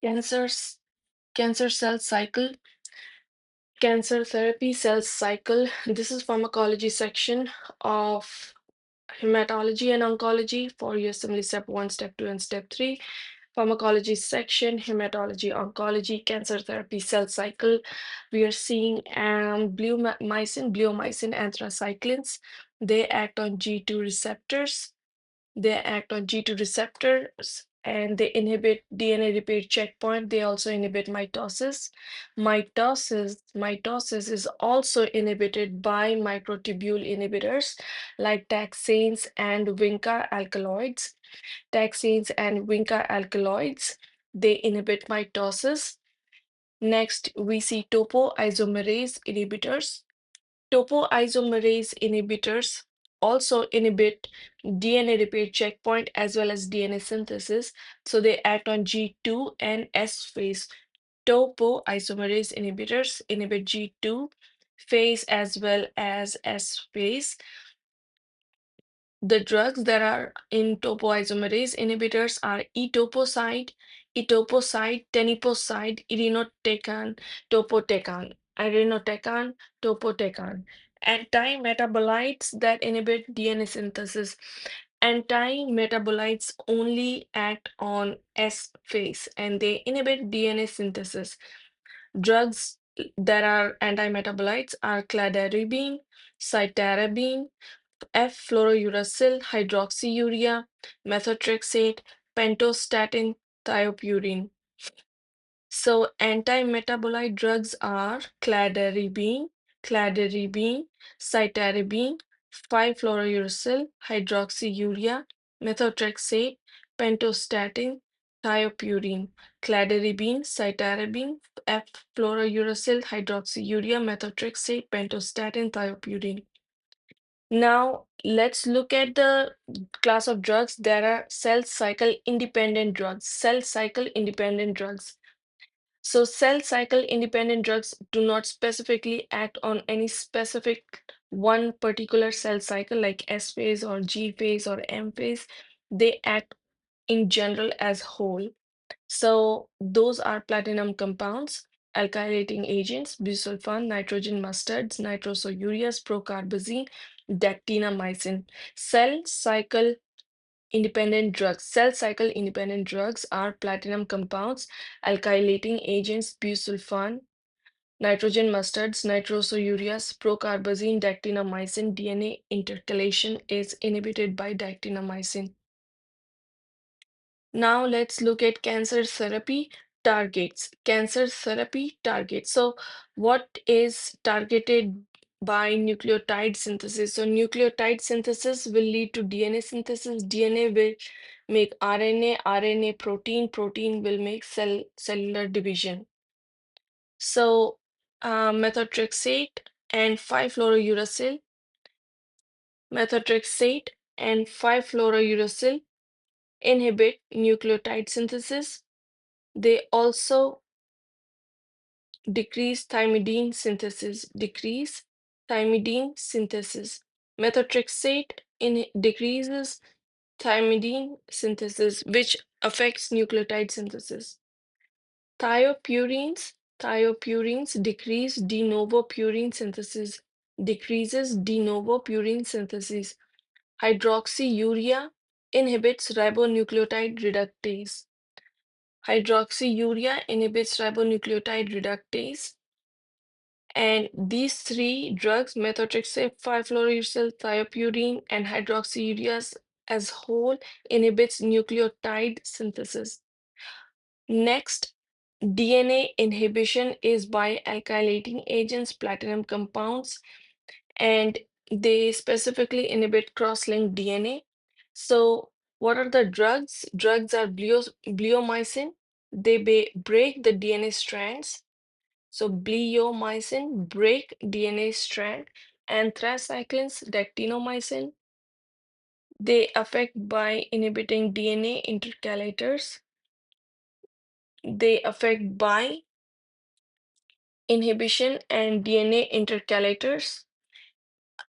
Cancers, cancer cell cycle, cancer therapy cell cycle. This is pharmacology section of hematology and oncology for Usmle step 1, step 2, and step 3. Pharmacology section, hematology, oncology, cancer therapy cell cycle. We are seeing bleomycin, anthracyclines. They act on G2 receptors. They act on G2 receptors and they inhibit DNA repair checkpoint. They also inhibit mitosis. Mitosis is also inhibited by microtubule inhibitors like taxanes and vinca alkaloids. Taxanes and vinca alkaloids, they inhibit mitosis. Next, we see topoisomerase inhibitors. Topoisomerase inhibitors also inhibit DNA repair checkpoint as well as DNA synthesis. So they act on G2 and S phase. Topoisomerase inhibitors inhibit G2 phase as well as S phase. The drugs that are in topoisomerase inhibitors are etoposide, teniposide, irinotecan, topotecan. Anti-metabolites that inhibit DNA synthesis. Anti-metabolites only act on S phase and they inhibit DNA synthesis. Drugs that are anti-metabolites are cladribine, cytarabine, F-fluorouracil, hydroxyurea, methotrexate, pentostatin, thiopurine. So anti-metabolite drugs are cladribine, cytarabine, 5-fluorouracil, hydroxyurea, methotrexate, pentostatin, thiopurine. Cladribine, cytarabine, F-fluorouracil, hydroxyurea, methotrexate, pentostatin, thiopurine. Now, let's look at the class of drugs that are cell cycle independent drugs. Cell cycle independent drugs. So, cell cycle independent drugs do not specifically act on any specific one particular cell cycle like S phase or G phase or M phase. They act in general as whole. So, those are platinum compounds, alkylating agents, busulfan, nitrogen mustards, nitrosoureas, procarbazine, dactinamycin. Cell cycle independent drugs are platinum compounds, alkylating agents, busulfan, nitrogen mustards, nitrosoureas, procarbazine, dactinamycin. DNA intercalation is inhibited by dactinamycin. Now let's look at cancer therapy targets. Cancer therapy targets. So what is targeted by nucleotide synthesis? So nucleotide synthesis will lead to DNA synthesis. DNA will make RNA, RNA protein, protein will make cellular division. So methotrexate and 5-fluorouracil, methotrexate and 5-fluorouracil inhibit nucleotide synthesis. They also decrease thymidine synthesis. Methotrexate decreases thymidine synthesis, which affects nucleotide synthesis. Thiopurines decreases de novo purine synthesis. Hydroxyurea inhibits ribonucleotide reductase. Hydroxyurea inhibits ribonucleotide reductase. And these three drugs, methotrexate, 5-fluorouracil, thiopurine, and hydroxyureas as whole, inhibits nucleotide synthesis. Next, DNA inhibition is by alkylating agents, platinum compounds, and they specifically inhibit cross-linked DNA. So, what are the drugs? Drugs are bleomycin. They break the DNA strands. So, bleomycin break DNA strand. Anthracyclines, dactinomycin, they affect by inhibiting DNA intercalators. They affect by inhibition and DNA intercalators.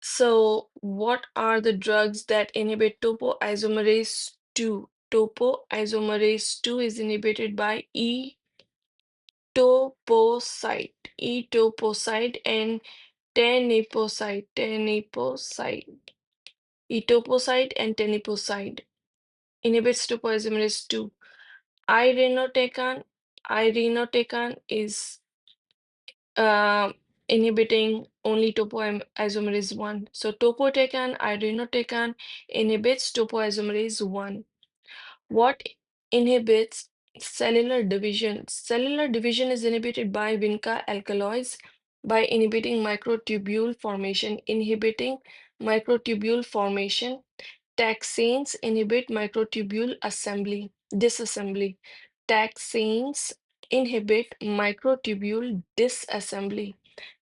So, what are the drugs that inhibit topoisomerase 2? Topoisomerase 2 is inhibited by etoposide, and teniposide inhibits topoisomerase 2. Irinotecan, irinotecan is uh, inhibiting only topoisomerase 1. So topotecan, irinotecan inhibits topoisomerase 1. What inhibits cellular division? Cellular division is inhibited by Vinca alkaloids by inhibiting microtubule formation. Taxanes inhibit microtubule disassembly. Taxanes inhibit microtubule disassembly.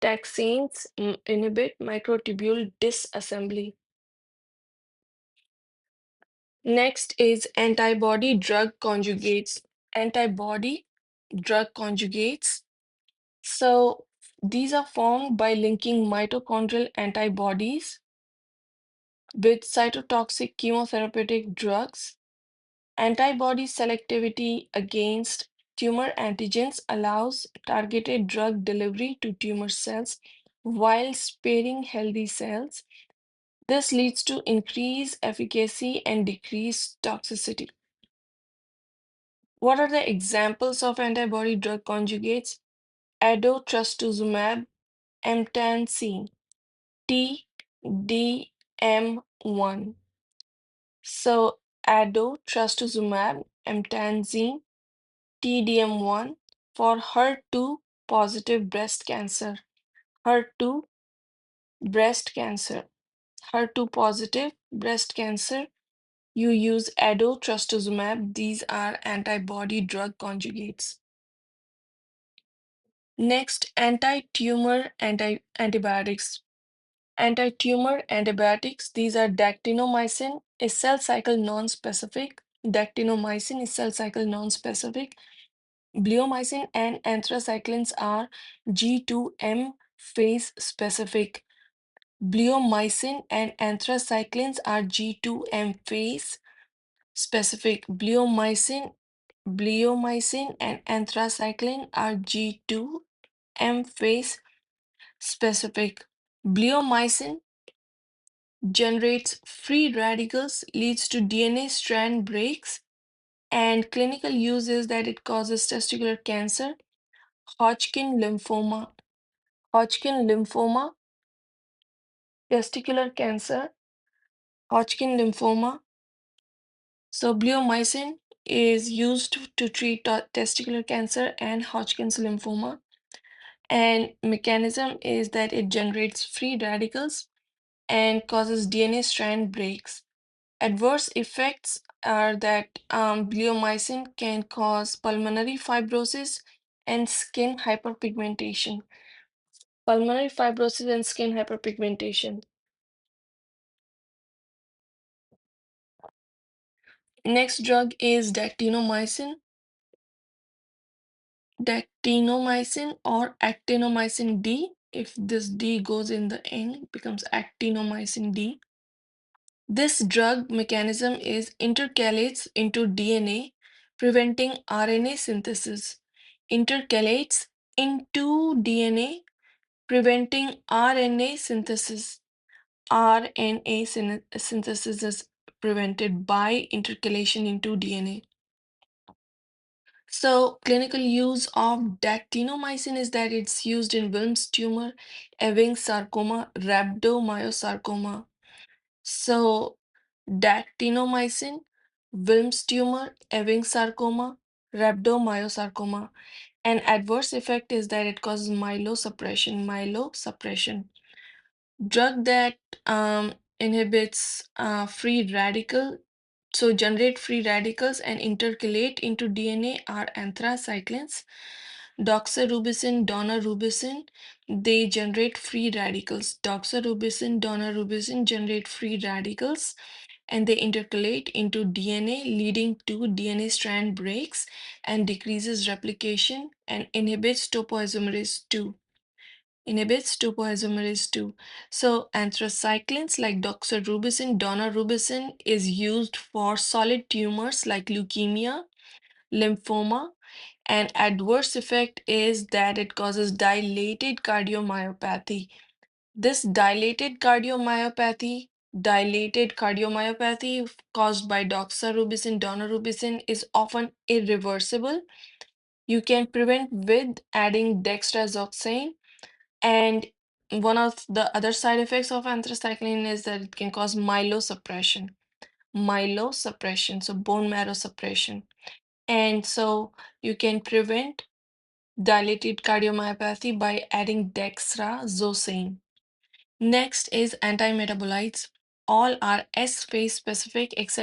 Inhibit microtubule disassembly. Next is antibody drug conjugates. Antibody drug conjugates. So these are formed by linking mitochondrial antibodies with cytotoxic chemotherapeutic drugs. Antibody selectivity against tumor antigens allows targeted drug delivery to tumor cells while sparing healthy cells. This leads to increased efficacy and decreased toxicity. What are the examples of antibody drug conjugates? Adotrastuzumab emtansine, TDM1. So, adotrastuzumab emtansine, TDM1 for HER2 positive breast cancer. HER2 breast cancer. HER2 positive breast cancer. You use adotrastuzumab. These are antibody drug conjugates. Next, anti-tumor antibiotics. Anti-tumor antibiotics, these are dactinomycin, is cell cycle non-specific. Dactinomycin is cell cycle non-specific. Bleomycin and anthracyclines are G2M phase specific. Bleomycin and anthracyclines are G2M phase specific. Bleomycin and anthracycline are G2M phase specific. Bleomycin generates free radicals, leads to DNA strand breaks, and clinical use is that it causes testicular cancer, Hodgkin lymphoma, testicular cancer, Hodgkin lymphoma. So bleomycin is used to treat testicular cancer and Hodgkin's lymphoma. And mechanism is that it generates free radicals and causes DNA strand breaks. Adverse effects are that bleomycin can cause pulmonary fibrosis and skin hyperpigmentation. Pulmonary fibrosis and skin hyperpigmentation. Next drug is dactinomycin or actinomycin D. If this D goes in the end, it becomes actinomycin D. This drug mechanism is intercalates into DNA, preventing RNA synthesis. Intercalates into DNA, preventing RNA synthesis. Synthesis is prevented by intercalation into DNA. So, clinical use of dactinomycin is that it's used in Wilms tumor, Ewing sarcoma, rhabdomyosarcoma. So, dactinomycin, Wilms tumor, Ewing sarcoma, rhabdomyosarcoma. An adverse effect is that it causes myelosuppression. Drug that inhibits free radical, so generate free radicals and intercalate into DNA are anthracyclines, doxorubicin, daunorubicin. They generate free radicals. Doxorubicin, daunorubicin generate free radicals and they intercalate into DNA, leading to DNA strand breaks and decreases replication and inhibits topoisomerase 2. So anthracyclines like doxorubicin, daunorubicin is used for solid tumors like leukemia, lymphoma. An adverse effect is that it causes dilated cardiomyopathy. This dilated cardiomyopathy caused by doxorubicin, daunorubicin is often irreversible. You can prevent with adding dextrazoxane, and one of the other side effects of anthracycline is that it can cause myelosuppression. So bone marrow suppression. And so you can prevent dilated cardiomyopathy by adding dextrazoxane. Next is antimetabolites. All are S phase specific except